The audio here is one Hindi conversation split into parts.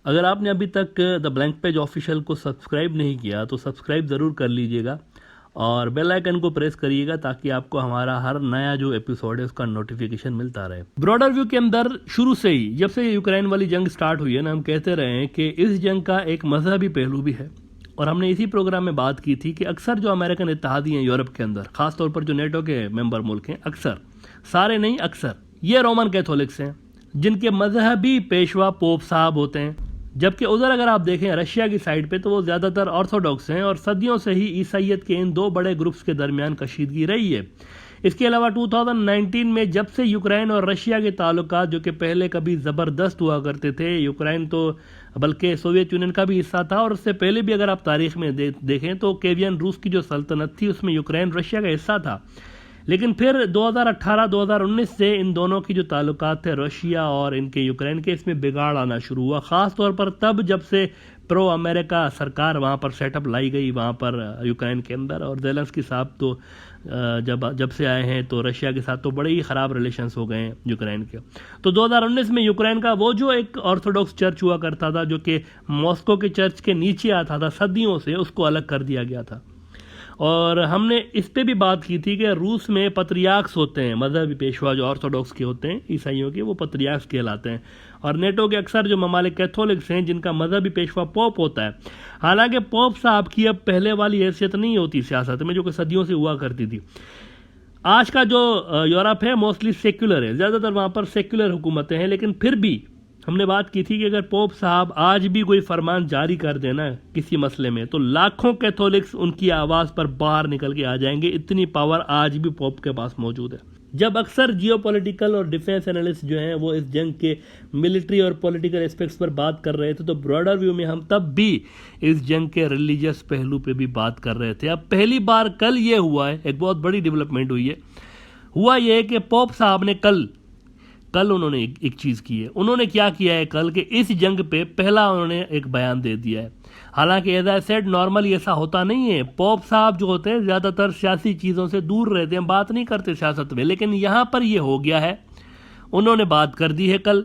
अगर आपने अभी तक द ब्लैंक पेज ऑफिशियल को सब्सक्राइब नहीं किया तो सब्सक्राइब ज़रूर कर लीजिएगा और बेल आइकन को प्रेस करिएगा ताकि आपको हमारा हर नया जो एपिसोड है उसका नोटिफिकेशन मिलता रहे। ब्रॉडर व्यू के अंदर शुरू से ही जब से यूक्रेन वाली जंग स्टार्ट हुई है ना, हम कहते रहे हैं कि इस जंग का एक मजहबी पहलू भी है और हमने इसी प्रोग्राम में बात की थी कि अक्सर जो अमेरिकन इत्तेहादी हैं यूरोप के अंदर, खासतौर पर जो नेटो के मेंबर मुल्क हैं, अक्सर, सारे नहीं अक्सर, ये रोमन कैथोलिक्स हैं जिनके मजहबी पेशवा पोप साहब होते हैं। जबकि उधर अगर आप देखें रशिया की साइड पे तो वो ज़्यादातर ऑर्थोडॉक्स हैं और सदियों से ही ईसाइयत के इन दो बड़े ग्रुप्स के दरमियान कशीदगी रही है। इसके अलावा 2019 में जब से यूक्रेन और रशिया के ताल्लुकात जो कि पहले कभी ज़बरदस्त हुआ करते थे, यूक्रेन तो बल्कि सोवियत यूनियन का भी हिस्सा था और उससे पहले भी अगर आप तारीख में देखें तो केवियन रूस की जो सल्तनत थी उसमें यूक्रेन रशिया का हिस्सा था। लेकिन फिर 2018-2019 से इन दोनों की जो ताल्लुकात थे रशिया और इनके यूक्रेन के, इसमें बिगाड़ आना शुरू हुआ, ख़ास तौर पर तब जब से प्रो अमेरिका सरकार वहाँ पर सेटअप लाई गई वहाँ पर यूक्रेन के अंदर। और ज़ेलेंस्की साहब तो जब से आए हैं तो रशिया के साथ तो बड़े ही ख़राब रिलेशंस हो गए हैं यूक्रेन के। तो 2019 में यूक्रेन का वो जो एक ऑर्थोडॉक्स चर्च हुआ करता था जो कि मॉस्को के चर्च के नीचे आता था सदियों से, उसको अलग कर दिया गया था। और हमने इस पे भी बात की थी कि रूस में पत्रियार्क्स होते हैं, मजहबी पेशवा जो ऑर्थोडॉक्स के होते हैं ईसाइयों के, वो पत्रियार्क्स कहलाते हैं। और नेटो के अक्सर जो ममालिक कैथोलिक्स हैं जिनका मजहबी पेशवा पोप होता है। हालांकि पोप साहब की अब पहले वाली हैसियत नहीं होती सियासत में जो कि सदियों से हुआ करती थी। आज का जो यूरोप है मोस्टली सेक्युलर है, ज़्यादातर वहाँ पर सेक्युलर हुकूमतें हैं, लेकिन फिर भी हमने बात की थी कि अगर पोप साहब आज भी कोई फरमान जारी कर देना किसी मसले में तो लाखों कैथोलिक्स उनकी आवाज़ पर बाहर निकल के आ जाएंगे। इतनी पावर आज भी पोप के पास मौजूद है। जब अक्सर जियोपॉलिटिकल और डिफेंस एनालिस्ट जो हैं वो इस जंग के मिलिट्री और पॉलिटिकल एस्पेक्ट्स पर बात कर रहे थे तो ब्रॉडर व्यू में हम तब भी इस जंग के रिलीजियस पहलू पे भी बात कर रहे थे। अब पहली बार कल ये हुआ है, एक बहुत बड़ी डेवलपमेंट हुई है। हुआ ये कि पोप साहब ने कल उन्होंने एक चीज़ की है। उन्होंने क्या किया है कल कि इस जंग पे पहला उन्होंने एक बयान दे दिया है। हालांकि एज आई सेड नॉर्मली ऐसा होता नहीं है, पोप साहब जो होते हैं ज़्यादातर सियासी चीज़ों से दूर रहते हैं, बात नहीं करते सियासत में, लेकिन यहाँ पर ये हो गया है, उन्होंने बात कर दी है कल।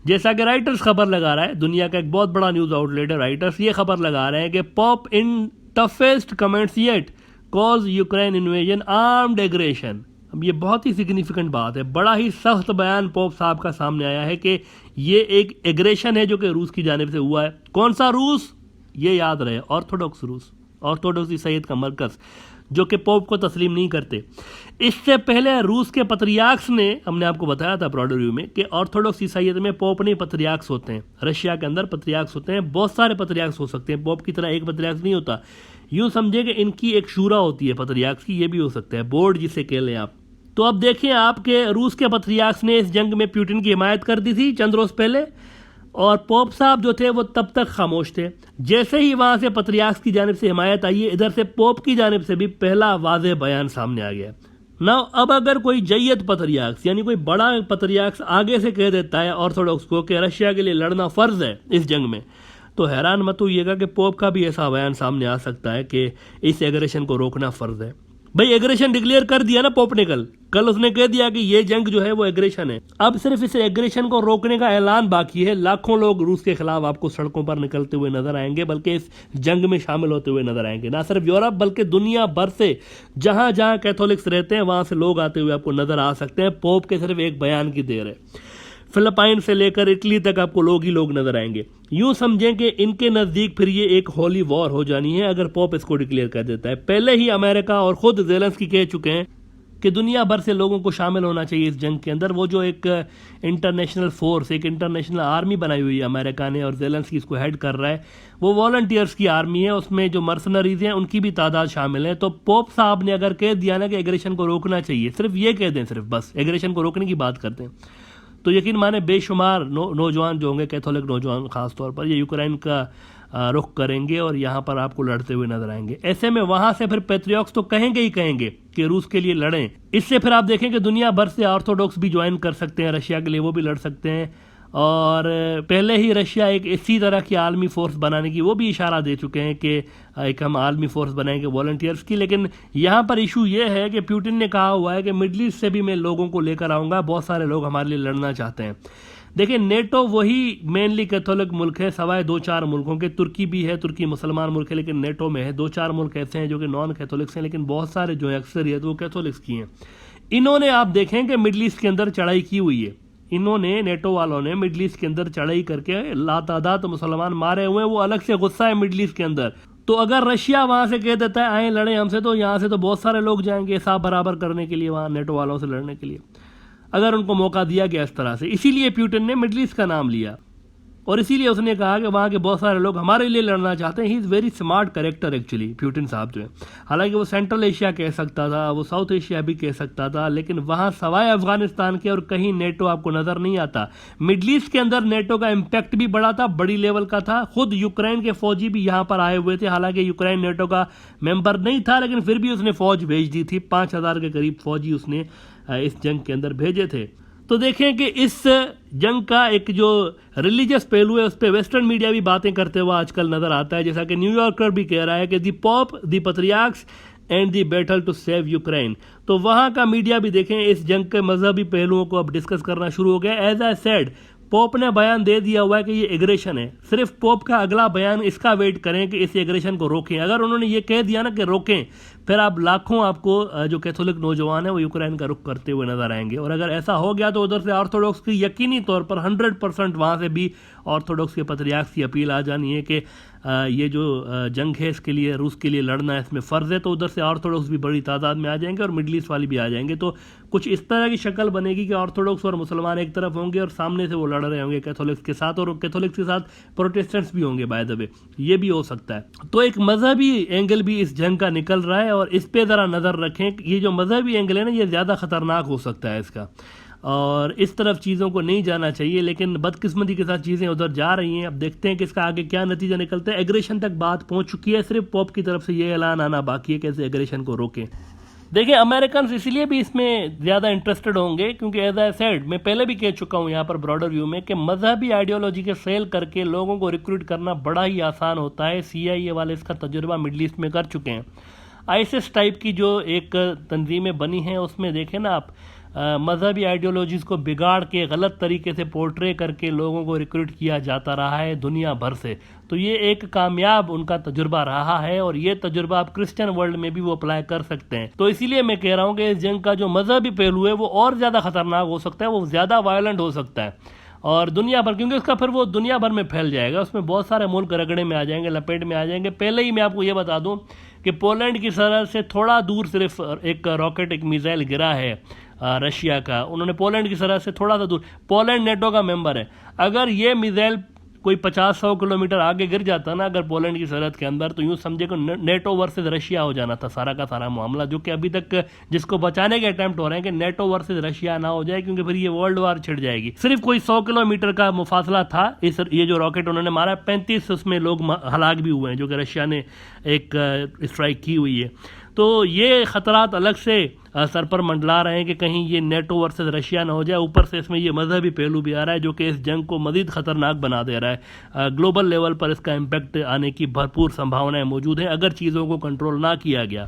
जैसा कि राइटर्स खबर लगा रहा है, दुनिया का एक बहुत बड़ा न्यूज़ आउटलेट है राइटर्स, ये खबर लगा रहे हैं कि Pope in toughest comments yet calls Ukraine invasion armed aggression. अब ये बहुत ही सिग्निफिकेंट बात है, बड़ा ही सख्त बयान पोप साहब का सामने आया है कि ये एक एग्रेशन है जो कि रूस की जानिब से हुआ है। कौन सा रूस? ये याद रहे, ऑर्थोडॉक्स रूस, ऑर्थोडॉक्स ईसाइयत का मरकज़ जो कि पोप को तस्लीम नहीं करते। इससे पहले रूस के पत्रियार्क्स ने, हमने आपको बताया था ब्रॉडर व्यू में, कि ऑर्थोडॉक्स ईसाइयत में पोप नहीं पत्रियार्क्स होते हैं। रशिया के अंदर पत्रियार्क्स होते हैं, बहुत सारे पत्रियार्क्स हो सकते हैं, पोप की तरह एक पत्रियार्क्स नहीं होता। यूँ समझे कि इनकी एक शूरा होती है पत्रियार्क्स की, ये भी हो सकता है, बोर्ड जिसे कह लें आप। तो अब देखिए आपके रूस के पत्रियार्क्स ने इस जंग में पुतिन की हिमायत कर दी थी चंद रोज पहले, और पोप साहब जो थे वो तब तक खामोश थे। जैसे ही वहां से पत्रियार्क्स की जानिब से हिमायत आई है, इधर से पोप की जानिब से भी पहला वाज़ेह बयान सामने आ गया। ना अब अगर कोई जय्यद पत्रियार्क्स यानी कोई बड़ा पत्रियार्क्स आगे से कह देता है ऑर्थोडॉक्स को कि रशिया के लिए लड़ना फ़र्ज है इस जंग में, तो हैरान मत होइएगा कि पोप का भी ऐसा बयान सामने आ सकता है कि इस एग्रेशन को रोकना फ़र्ज है। भाई एग्रेशन डिक्लेयर कर दिया ना पोप ने कल उसने कह दिया कि ये जंग जो है वो एग्रेशन है। अब सिर्फ इस एग्रेशन को रोकने का ऐलान बाकी है। लाखों लोग रूस के खिलाफ आपको सड़कों पर निकलते हुए नजर आएंगे, बल्कि इस जंग में शामिल होते हुए नजर आएंगे। ना सिर्फ यूरोप बल्कि दुनिया भर से जहां जहां कैथोलिक्स रहते हैं वहां से लोग आते हुए आपको नजर आ सकते हैं। पोप के सिर्फ एक बयान की देर है। फिलिपाइन से लेकर इटली तक आपको लोग ही लोग नजर आएंगे। यूं समझें कि इनके नज़दीक फिर ये एक होली वॉर हो जानी है अगर पोप इसको डिक्लेयर कर देता है। पहले ही अमेरिका और खुद ज़ेलेंस्की कह चुके हैं कि दुनिया भर से लोगों को शामिल होना चाहिए इस जंग के अंदर। वो जो एक इंटरनेशनल फोर्स, एक इंटरनेशनल आर्मी बनाई हुई है अमेरिका ने और ज़ेलेंस्की इसको हेड कर रहा है, वो वॉलंटियर्स की आर्मी है, उसमें जो मर्सनरीज हैं उनकी भी तादाद शामिल है। तो पोप साहब ने अगर कह दिया ना कि एग्रेशन को रोकना चाहिए, सिर्फ ये कह दें, सिर्फ बस एग्रेशन को रोकने की बात करते हैं, तो यकीन माने बेशुमार नौजवान जो होंगे, कैथोलिक नौजवान खास तौर पर, ये यूक्रेन का रुख करेंगे और यहाँ पर आपको लड़ते हुए नजर आएंगे। ऐसे में वहाँ से फिर पैट्रियट्स तो कहेंगे ही कहेंगे कि रूस के लिए लड़ें। इससे फिर आप देखें कि दुनिया भर से ऑर्थोडॉक्स भी ज्वाइन कर सकते हैं रशिया के लिए, वो भी लड़ सकते हैं। और पहले ही रशिया एक इसी तरह की आर्मी फोर्स बनाने की वो भी इशारा दे चुके हैं कि एक हम आर्मी फोर्स बनाएंगे वॉलंटियर्स की। लेकिन यहाँ पर इशू ये है कि पुतिन ने कहा हुआ है कि मिडल ईस्ट से भी मैं लोगों को लेकर आऊँगा, बहुत सारे लोग हमारे लिए लड़ना चाहते हैं। देखिए नेटो वही मेनली कैथोलिक मुल्क है, सवाए 2-4 मुल्कों के। तुर्की भी है, तुर्की मुसलमान मुल्क है, लेकिन नेटो में है। 2-4 मुल्क ऐसे हैं जो कि नॉन कैथोलिक्स हैं, लेकिन बहुत सारे जो है अक्सरियत वो कैथोलिक्स की हैं। इन्होंने आप देखें कि मिडल ईस्ट के अंदर चढ़ाई की हुई है। इन्होंने नेटो वालों ने मिडल ईस्ट के अंदर चढ़ाई करके लातादाद मुसलमान मारे हुए हैं। वो अलग से गुस्सा है मिडल ईस्ट के अंदर। तो अगर रशिया वहां से कह देता है आए लड़े हमसे, तो यहाँ से तो बहुत सारे लोग जाएंगे हिसाब बराबर करने के लिए वहां नेटो वालों से लड़ने के लिए, अगर उनको मौका दिया गया इस तरह से। इसीलिए पुतिन ने मिडल ईस्ट का नाम लिया और इसीलिए उसने कहा कि वहाँ के बहुत सारे लोग हमारे लिए लड़ना चाहते हैं। He is very smart character actually Putin साहब जो है। हालांकि वो सेंट्रल एशिया कह सकता था, वो साउथ एशिया भी कह सकता था, लेकिन वहाँ सवाए अफगानिस्तान के और कहीं नेटो आपको नज़र नहीं आता। मिडल ईस्ट के अंदर नेटो का इम्पैक्ट भी बड़ा था, बड़ी लेवल का था। खुद यूक्रेन के फौजी भी यहाँ पर आए हुए थे। हालांकि यूक्रेन नेटो का मेंबर नहीं था, लेकिन फिर भी उसने फौज भेज दी थी। 5,000 के करीब फौजी उसने इस जंग के अंदर भेजे थे। तो देखें कि इस जंग का एक जो रिलीजियस पहलू है उस पर वेस्टर्न मीडिया भी बातें करते हुए आजकल नजर आता है। जैसा कि न्यूयॉर्कर भी कह रहा है कि the Pope, the patriarchs and the battle to save Ukraine. तो वहाँ का मीडिया भी देखें इस जंग के मजहबी पहलुओं को अब डिस्कस करना शुरू हो गया। एज आई सेड, पोप ने बयान दे दिया हुआ है कि ये एग्रेशन है। सिर्फ पोप का अगला बयान इसका वेट करें कि इस एग्रेशन को रोकें। अगर उन्होंने ये कह दिया ना कि रोकें, फिर आप लाखों आपको जो कैथोलिक नौजवान है वो यूक्रेन का रुख करते हुए नजर आएंगे। और अगर ऐसा हो गया तो उधर से ऑर्थोडॉक्स की यकीनी तौर पर 100% वहाँ से भी ऑर्थोडॉक्स के पैट्रियार्क्स की अपील आ जानी है कि ये जो जंग है इसके लिए रूस के लिए लड़ना है, इसमें फ़र्ज़ है। तो उधर से ऑर्थोडॉक्स भी बड़ी तादाद में आ जाएंगे और मिडल ईस्ट वाली भी आ जाएंगे। तो कुछ इस तरह की शक्ल बनेगी कि ऑर्थोडॉक्स और मुसलमान एक तरफ होंगे और सामने से वो लड़ रहे होंगे कैथोलिक्स के साथ, और कैथोलिक्स के साथ प्रोटेस्टेंट्स भी होंगे बाय द वे। ये भी हो सकता है। तो एक मजहबी एंगल भी इस जंग का निकल रहा है और इस पे ज़रा नज़र रखें। ये जो मजहबी एंगल है ना, ये ज़्यादा ख़तरनाक हो सकता है इसका, और इस तरफ चीज़ों को नहीं जाना चाहिए। लेकिन बदकिस्मती के साथ चीज़ें उधर जा रही हैं। अब देखते हैं कि इसका आगे क्या नतीजा निकलता है। एग्रेशन तक बात पहुंच चुकी है, सिर्फ पॉप की तरफ से ये ऐलान आना बाकी है कैसे एग्रेशन को रोकें। देखिए अमेरिकन इसलिए भी इसमें ज़्यादा इंटरेस्टेड होंगे क्योंकि एज आई सेड, मैं पहले भी कह चुका हूँ यहाँ पर ब्रॉडर व्यू में, कि मजहबी आइडियोलॉजी के सेल करके लोगों को रिक्रूट करना बड़ा ही आसान होता है। CIA वाले इसका तजुर्बा मिडल ईस्ट में कर चुके हैं। ISIS टाइप की जो एक तंजीमें बनी हैं उसमें देखें ना आप, मजहबी आइडियोलॉजीज़ को बिगाड़ के गलत तरीके से पोर्ट्रे करके लोगों को रिक्रूट किया जाता रहा है दुनिया भर से। तो ये एक कामयाब उनका तजुर्बा रहा है और ये तजुर्बा आप क्रिश्चियन वर्ल्ड में भी वो अप्लाई कर सकते हैं। तो इसीलिए मैं कह रहा हूँ कि इस जंग का जो मजहबी पहलू है वो और ज़्यादा खतरनाक हो सकता है, वो ज़्यादा वायलेंट हो सकता है और दुनिया भर, क्योंकि उसका फिर वो दुनिया भर में फैल जाएगा। उसमें बहुत सारे मुल्क रगड़े में आ जाएंगे, लपेट में आ जाएंगे। पहले ही मैं आपको ये बता दूं कि पोलैंड की सरहद से थोड़ा दूर सिर्फ एक रॉकेट, एक मिसाइल गिरा है रशिया का। उन्होंने पोलैंड की सरहद से थोड़ा सा दूर, पोलैंड नेटो का मेंबर है, अगर ये मिसाइल कोई 50-100 किलोमीटर आगे गिर जाता ना अगर पोलैंड की सरहद के अंदर, तो यूँ समझे कि नेटो वर्सेस रशिया हो जाना था सारा का सारा मामला। जो कि अभी तक जिसको बचाने के अटेम्प्ट हो रहे हैं कि नेटो वर्सेस रशिया ना हो जाए, क्योंकि फिर ये वर्ल्ड वार छिड़ जाएगी। सिर्फ कोई 100 किलोमीटर का मुफासला था। ये जो रॉकेट उन्होंने मारा, 35 उसमें लोग हलाक भी हुए हैं जो कि रशिया ने एक स्ट्राइक की हुई है। तो ये खतरात अलग से सर पर मंडला रहे हैं कि कहीं ये नेटो वर्सेस रशिया ना हो जाए। ऊपर से इसमें ये मजहबी पहलू भी आ रहा है जो कि इस जंग को मजीद खतरनाक बना दे रहा है। ग्लोबल लेवल पर इसका इम्पैक्ट आने की भरपूर संभावनाएं मौजूद है अगर चीज़ों को कंट्रोल ना किया गया।